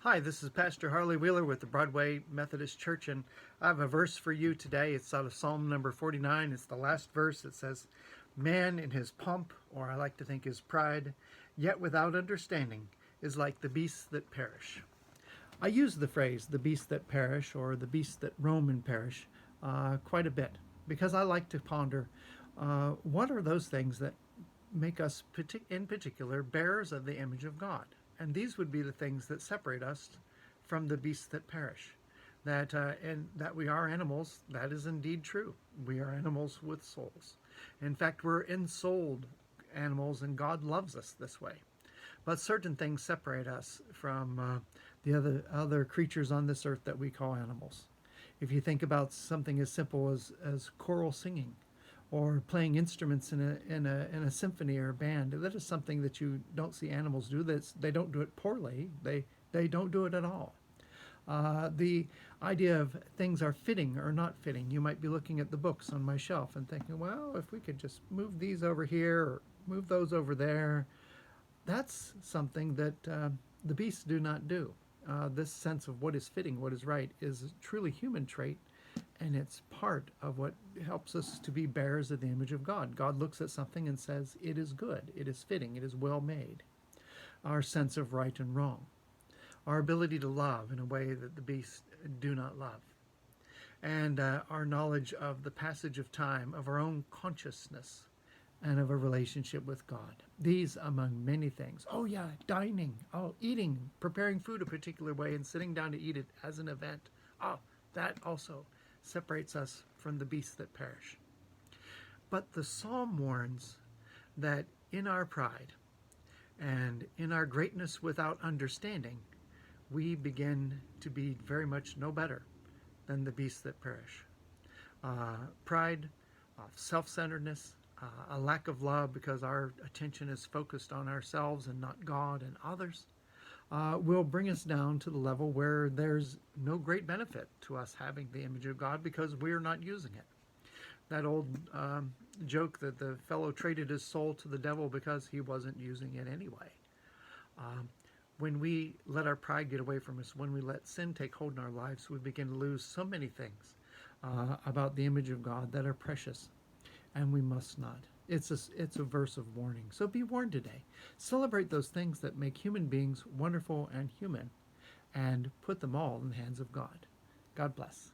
Hi, this is Pastor Harley Wheeler with the Broadway Methodist Church, and I have a verse for you today. It's out of Psalm number 49. It's the last verse. It says, "Man in his pomp, or I like to think his pride, yet without understanding, is like the beasts that perish." I use the phrase "the beasts that perish" or "the beasts that roam and perish" quite a bit because I like to ponder what are those things that make us, in particular, bearers of the image of God. And these would be the things that separate us from the beasts that perish. And that we are animals, that is indeed true. We are animals with souls. In fact, we're ensouled animals, and God loves us this way. But certain things separate us from the other creatures on this earth that we call animals. If you think about something as simple as choral singing, or playing instruments in a symphony or a band, that is something that you don't see animals do. They don't do it poorly. They don't do it at all. The idea of things are fitting or not fitting. You might be looking at the books on my shelf and thinking, well, if we could just move these over here or move those over there, that's something that the beasts do not do. This sense of what is fitting, what is right, is a truly human trait, and it's part of what helps us to be bearers of the image of God. God looks at something and says, it is good, it is fitting, it is well made. Our sense of right and wrong, our ability to love in a way that the beasts do not love, and our knowledge of the passage of time, of our own consciousness, and of a relationship with God. These among many things. Oh, yeah, dining, oh, eating, preparing food a particular way and sitting down to eat it as an event. Oh, that also separates us from the beasts that perish. But the psalm warns that in our pride and in our greatness without understanding, we begin to be very much no better than the beasts that perish. Pride, self-centeredness, a lack of love because our attention is focused on ourselves and not God and others, will bring us down to the level where there's no great benefit to us having the image of God because we're not using it. That old joke that the fellow traded his soul to the devil because he wasn't using it anyway. When we let our pride get away from us, when we let sin take hold in our lives, we begin to lose so many things about the image of God that are precious, and we must not. It's a verse of warning. So be warned today. Celebrate those things that make human beings wonderful and human, and put them all in the hands of God. God bless.